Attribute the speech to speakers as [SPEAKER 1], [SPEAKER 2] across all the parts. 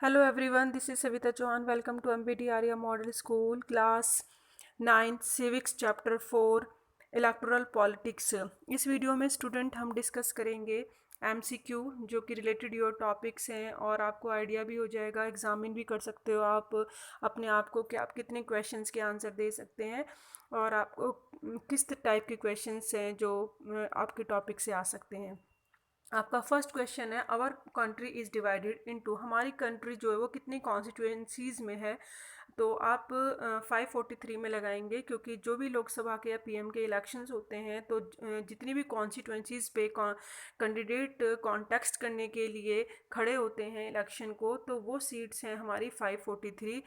[SPEAKER 1] Hello everyone, this is Savita Chauhan. Welcome to MBT Arya Model School, Class 9 Civics Chapter 4 electoral politics. इस video में student हम discuss करेंगे MCQ जो कि related your topics हैं और आपको आइडिया भी हो जाएगा, एग्जामिन भी कर सकते हो आप अपने आप को कि आप कितने क्वेश्चंस के आंसर दे सकते हैं और आपको किस टाइप के क्वेश्चंस हैं जो आपके टॉपिक से आ सकते हैं। आपका फर्स्ट क्वेश्चन है, our country is divided into, हमारी कंट्री जो है वो कितनी कॉन्स्टिट्यूएंसीज में है। तो आप 543 में लगाएंगे क्योंकि जो भी लोकसभा के या पीएम के इलेक्शंस होते हैं तो जितनी भी कॉन्स्टिट्यूएंसीज पे कैंडिडेट कॉन्टेस्ट करने के लिए खड़े होते हैं इलेक्शन को, तो वो सीट्स हैं हमारी 543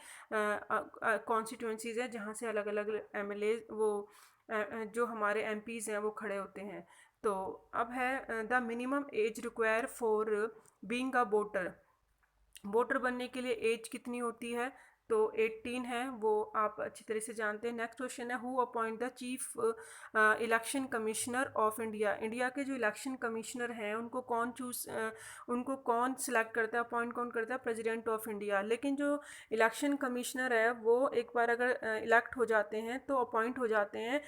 [SPEAKER 1] कॉन्स्टिट्यूएंसीज हैं जहाँ से अलग अलग एमएलए वो जो हमारे एमपीज़ हैं वो खड़े होते हैं। तो अब है the minimum age require for being a voter, voter बनने के लिए एज कितनी होती है। तो 18 है, वो आप अच्छी तरह से जानते हैं। नेक्स्ट क्वेश्चन है, who appoint the chief election commissioner of India, India के जो इलेक्शन कमिश्नर हैं उनको कौन उनको कौन सिलेक्ट करता है, अपॉइंट कौन करता है, प्रेसिडेंट ऑफ इंडिया। लेकिन जो इलेक्शन कमिश्नर है वो एक बार अगर इलेक्ट हो जाते हैं तो अपॉइंट हो जाते हैं,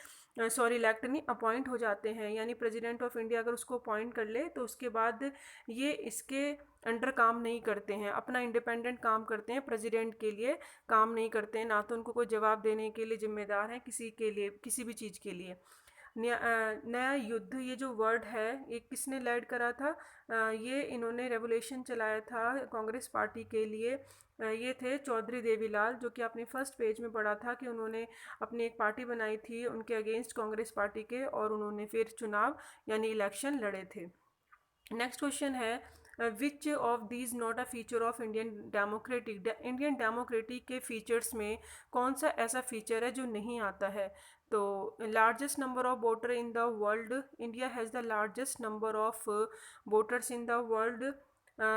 [SPEAKER 1] सॉरी इलेक्ट नहीं अपॉइंट हो जाते हैं, यानी प्रेसिडेंट ऑफ इंडिया अगर उसको अपॉइंट कर ले तो उसके बाद ये इसके अंडर काम नहीं करते हैं, अपना इंडिपेंडेंट काम करते हैं, प्रेसिडेंट के लिए काम नहीं करते हैं, ना तो उनको कोई जवाब देने के लिए जिम्मेदार हैं किसी के लिए, किसी भी चीज़ के लिए। नया युद्ध, ये जो वर्ड है ये किसने लैड करा था, ये इन्होंने रेवोल्यूशन चलाया था कांग्रेस पार्टी के लिए। ये थे चौधरी देवीलाल, जो कि आपने फर्स्ट पेज में पढ़ा था कि उन्होंने अपनी एक पार्टी बनाई थी उनके अगेंस्ट कांग्रेस पार्टी के, और उन्होंने फिर चुनाव यानी इलेक्शन लड़े थे। नेक्स्ट क्वेश्चन है, विच of these not a feature of Indian democratic, Indian democratic के फीचर्स में कौन सा ऐसा फीचर है जो नहीं आता है। तो largest number of voter in the world, India has the largest number of voters in the world,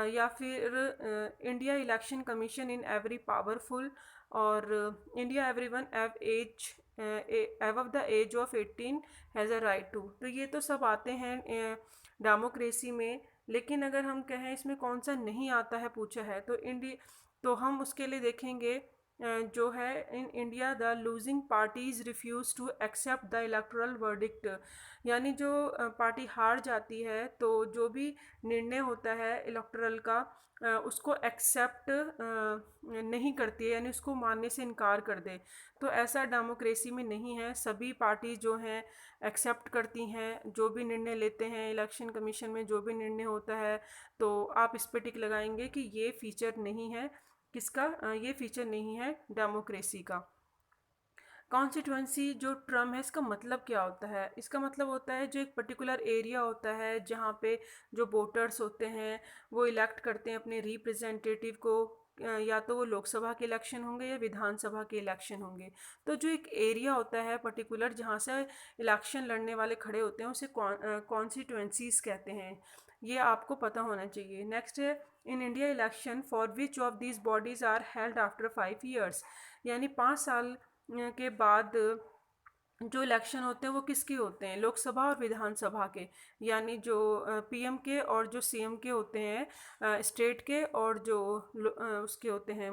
[SPEAKER 1] या फिर India election commission in every powerful, और India everyone of the age of 18 has a right to. तो ये तो सब आते हैं democracy में, लेकिन अगर हम कहें इसमें कौन सा नहीं आता है पूछा है तो तो हम उसके लिए देखेंगे जो है, in India the losing parties refuse to accept the electoral verdict, यानी जो पार्टी हार जाती है तो जो भी निर्णय होता है इलेक्टोरल का उसको एक्सेप्ट नहीं करती है, यानी उसको मानने से इनकार कर दे। तो ऐसा डेमोक्रेसी में नहीं है, सभी पार्टी जो हैं एक्सेप्ट करती हैं जो भी निर्णय लेते हैं इलेक्शन कमीशन में, जो भी निर्णय होता है। तो आप इस पर टिक लगाएंगे कि ये फीचर नहीं है, किसका, ये फीचर नहीं है डेमोक्रेसी का। कॉन्स्टिट्यूंसी जो टर्म है इसका मतलब क्या होता है, इसका मतलब होता है जो एक पर्टिकुलर एरिया होता है जहाँ पे जो वोटर्स होते हैं वो इलेक्ट करते हैं अपने रिप्रेजेंटेटिव को, या तो वो लोकसभा के इलेक्शन होंगे या विधानसभा के इलेक्शन होंगे। तो जो एक एरिया होता है पर्टिकुलर जहाँ से इलेक्शन लड़ने वाले खड़े होते हैं उसे कॉन्स्टिट्यूंसीज कहते हैं, ये आपको पता होना चाहिए। नेक्स्ट है, in India election for which of these bodies are held after 5 years, यानी 5 साल के बाद जो इलेक्शन होते हैं वो किसके होते हैं, लोकसभा और विधानसभा के, यानी जो पीएम के और जो सीएम के होते हैं स्टेट के, और जो उसके होते हैं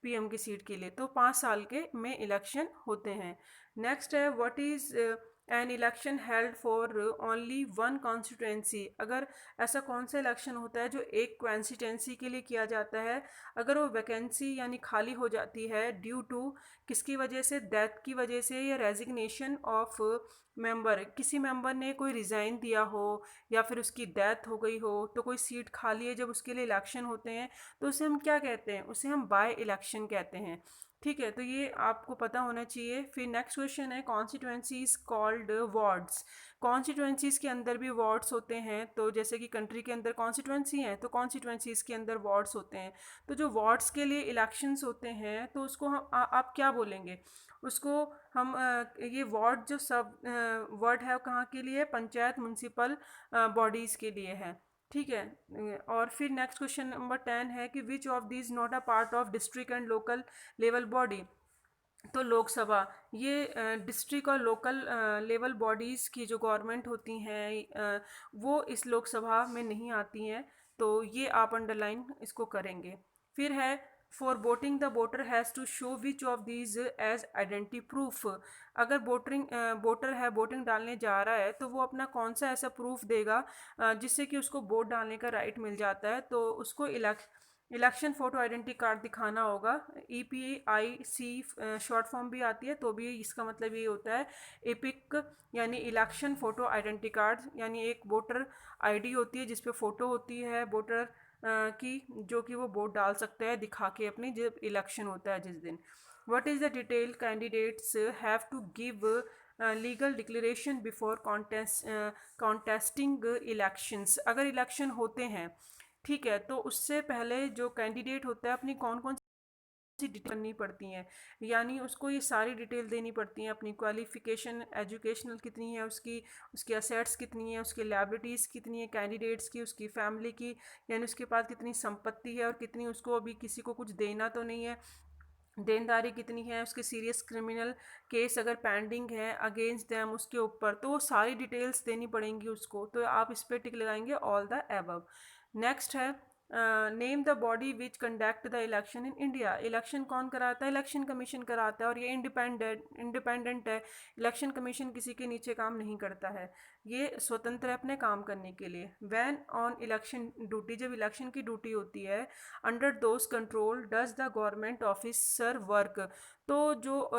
[SPEAKER 1] पीएम की सीट के लिए, तो 5 साल के में इलेक्शन होते हैं। नेक्स्ट है, what is an election held for only one constituency, अगर ऐसा कौन सा इलेक्शन होता है जो एक कॉन्स्टिट्यूंसी के लिए किया जाता है, अगर वो वैकेंसी यानी खाली हो जाती है ड्यू टू, किसकी वजह से, डेथ की वजह से, या रेजिग्नेशन ऑफ मेंबर, किसी मेंबर ने कोई रिज़ाइन दिया हो या फिर उसकी डेथ हो गई हो, तो कोई सीट खाली है जब उसके लिए इलेक्शन होते हैं तो उसे हम क्या कहते हैं, उसे हम बाय इलेक्शन कहते हैं। ठीक है, तो ये आपको पता होना चाहिए। फिर नेक्स्ट क्वेश्चन है, कॉन्स्टिट्यूंसीज कॉल्ड वार्ड्स, कॉन्स्टिट्यूंसीज के अंदर भी वार्ड्स होते हैं, तो जैसे कि कंट्री के अंदर कॉन्स्टिट्यूंसी हैं तो कॉन्स्टिट्यूंसीज के अंदर वार्ड्स होते हैं। तो जो वार्ड्स के लिए इलेक्शंस होते हैं तो उसको हम आप क्या बोलेंगे उसको, हम ये वार्ड जो सब वर्ड है वो कहाँ के लिए, पंचायत म्यूनसिपल बॉडीज़ के लिए है। ठीक है, और फिर नेक्स्ट क्वेश्चन नंबर 10 है कि विच of these not a part of district and local level body. तो लोकसभा ये डिस्ट्रिक्ट और लोकल लेवल बॉडीज़ की जो गवर्नमेंट होती हैं वो इस लोकसभा में नहीं आती हैं, तो ये आप अंडरलाइन इसको करेंगे। फिर है for voting the voter has to show which of these as identity proof. अगर वोटर है वोटिंग डालने जा रहा है तो वो अपना कौन सा ऐसा प्रूफ देगा जिससे कि उसको वोट डालने का राइट मिल जाता है, तो उसको इलेक्शन फ़ोटो आइडेंटिटी कार्ड दिखाना होगा। EPIC शॉर्ट फॉर्म भी आती है, तो भी इसका मतलब ये होता है एपिक यानी इलेक्शन फ़ोटो आइडेंटिटी कार्ड, यानी एक वोटर आईडी होती है जिस पे फ़ोटो होती है वोटर की, जो कि वो वोट डाल सकते हैं दिखा के अपनी, जब इलेक्शन होता है जिस दिन। What is the detail candidates have to give legal declaration before contesting elections. अगर इलेक्शन होते हैं, ठीक है, तो उससे पहले जो कैंडिडेट होता है अपनी कौन कौन सी डिटेल करनी पड़ती हैं, यानी उसको ये सारी डिटेल देनी पड़ती हैं, अपनी क्वालिफिकेशन एजुकेशनल कितनी है उसकी, उसकी असेट्स कितनी है, उसकी लायबिलिटीज़ कितनी है कैंडिडेट्स की, उसकी फैमिली की, यानी उसके पास कितनी संपत्ति है और कितनी उसको अभी किसी को कुछ देना तो नहीं है, देनदारी कितनी है, उसके सीरियस क्रिमिनल केस अगर पेंडिंग है अगेंस्ट दैम उसके ऊपर, तो वो सारी डिटेल्स देनी पड़ेंगी उसको। तो आप इस पर टिक लगाएंगे ऑल द एबव। नेक्स्ट है name the body which conduct the election in India. Election कौन कराता है? इलेक्शन कमीशन कराता है, और ये इंडिपेंडेंट है। इलेक्शन कमीशन किसी के नीचे काम नहीं करता है, ये स्वतंत्र है अपने काम करने के लिए। वैन ऑन इलेक्शन ड्यूटी, जब इलेक्शन की ड्यूटी होती है, under those control does the government officer work. तो जो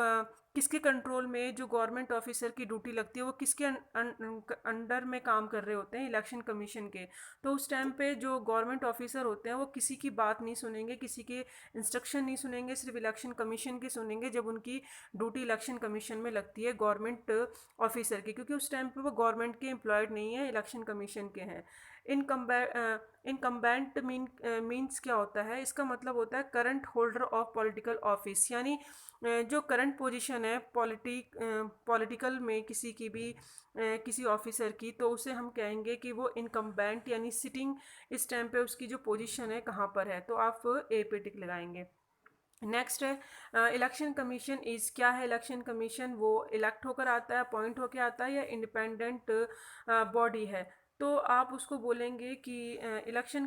[SPEAKER 1] किसके कंट्रोल में जो गवर्नमेंट ऑफिसर की ड्यूटी लगती है वो किसके अंडर में काम कर रहे होते हैं? इलेक्शन कमीशन के। तो उस टाइम पे जो गवर्नमेंट ऑफिसर होते हैं वो किसी की बात नहीं सुनेंगे, किसी के इंस्ट्रक्शन नहीं सुनेंगे, सिर्फ इलेक्शन कमीशन की सुनेंगे जब उनकी ड्यूटी इलेक्शन कमीशन में लगती है गवर्नमेंट ऑफिसर की, क्योंकि उस टाइम पे वो गवर्नमेंट के एम्प्लॉयड नहीं है, इलेक्शन कमीशन के हैं। इनकम्बेंट मीन्स क्या होता है? इसका मतलब होता है current holder of political office, यानी जो करंट पोजीशन है पॉलिटिकल में किसी की भी किसी ऑफिसर की, तो उसे हम कहेंगे कि वो इनकम्बेंट यानी सिटिंग इस टाइम पे उसकी जो पोजीशन है कहाँ पर है, तो आप ए पे टिक लगाएंगे। नेक्स्ट है इलेक्शन कमीशन इज़, क्या है इलेक्शन कमीशन? वो इलेक्ट होकर आता है, अपॉइंट होकर आता है, या इंडिपेंडेंट बॉडी है? तो आप उसको बोलेंगे कि election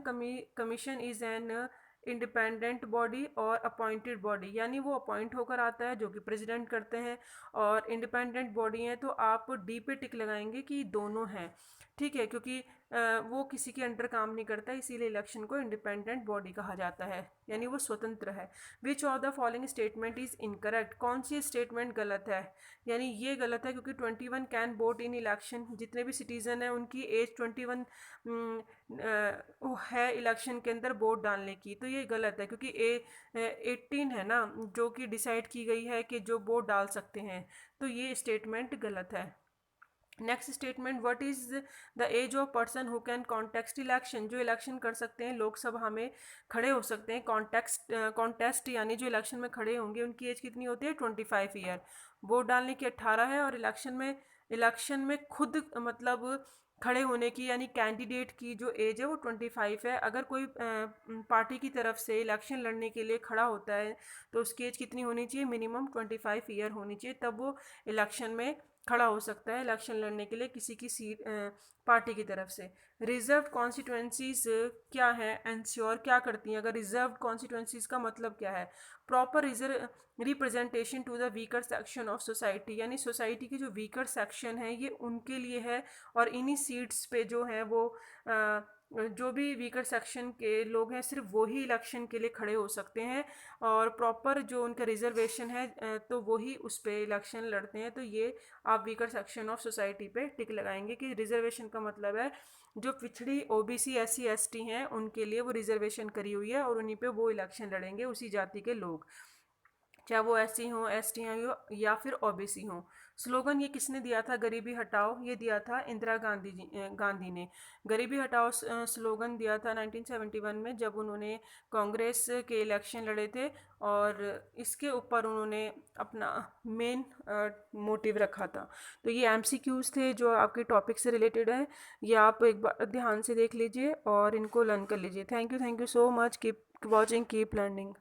[SPEAKER 1] commission is an independent body और अपॉइंटेड बॉडी, यानी वो अपॉइंट होकर आता है जो कि प्रेसिडेंट करते हैं, और इंडिपेंडेंट बॉडी है, तो आप डी पे टिक लगाएंगे कि दोनों हैं, ठीक है, क्योंकि वो किसी के अंडर काम नहीं करता, इसीलिए इलेक्शन को इंडिपेंडेंट बॉडी कहा जाता है, यानी वो स्वतंत्र है। Which of the following statement is incorrect, कौन सी स्टेटमेंट गलत है? यानी ये गलत है क्योंकि 21 कैन वोट इन इलेक्शन, जितने भी सिटीज़न हैं उनकी एज 21 है इलेक्शन के अंदर वोट डालने की, तो ये गलत है क्योंकि 18 है ना जो कि डिसाइड की गई है कि जो वोट डाल सकते हैं, तो ये स्टेटमेंट गलत है। Next statement, what is the age of person who can contest election, जो इलेक्शन कर सकते हैं लोकसभा में खड़े हो सकते हैं, कॉन्टेस्ट यानी जो इलेक्शन में खड़े होंगे उनकी एज कितनी होती है? 25 ईयर। वोट डालने की 18 है, और इलेक्शन में खुद मतलब खड़े होने की यानी कैंडिडेट की जो एज है वो 25 है। अगर कोई पार्टी की तरफ से इलेक्शन लड़ने के लिए खड़ा होता है तो उसकी एज कितनी होनी चाहिए? मिनिमम 25 ईयर होनी चाहिए, तब वो इलेक्शन में खड़ा हो सकता है इलेक्शन लड़ने के लिए किसी की सीट पार्टी की तरफ से। रिजर्व कॉन्स्टिट्यूंसीज क्या है? एंश्योर क्या करती हैं? अगर रिजर्व कॉन्स्टिट्यूंसीज का मतलब क्या है? Proper representation to the weaker section of society, यानी सोसाइटी की जो वीकर सेक्शन है ये उनके लिए है, और इन्हीं सीट्स पे जो है वो जो भी वीकर सेक्शन के लोग हैं सिर्फ वही इलेक्शन के लिए खड़े हो सकते हैं, और प्रॉपर जो उनका रिजर्वेशन है तो वही उस पर इलेक्शन लड़ते हैं। तो ये आप वीकर सेक्शन ऑफ सोसाइटी पे टिक लगाएंगे कि रिजर्वेशन का मतलब है जो पिछड़ी OBC SC ST हैं उनके लिए वो रिजर्वेशन करी हुई है, और उन्हीं पे वो इलेक्शन लड़ेंगे उसी जाति के लोग, चाहे वो SC हों ST हों या फिर OBC हों। स्लोगन ये किसने दिया था? गरीबी हटाओ, ये दिया था इंदिरा गांधी ने। गरीबी हटाओ स्लोगन दिया था 1971 में, जब उन्होंने कांग्रेस के इलेक्शन लड़े थे, और इसके ऊपर उन्होंने अपना मेन मोटिव रखा था। तो ये MCQs थे जो आपके टॉपिक से रिलेटेड है, ये आप एक बार ध्यान से देख लीजिए और इनको लर्न कर लीजिए। Thank you so much, keep watching, keep learning.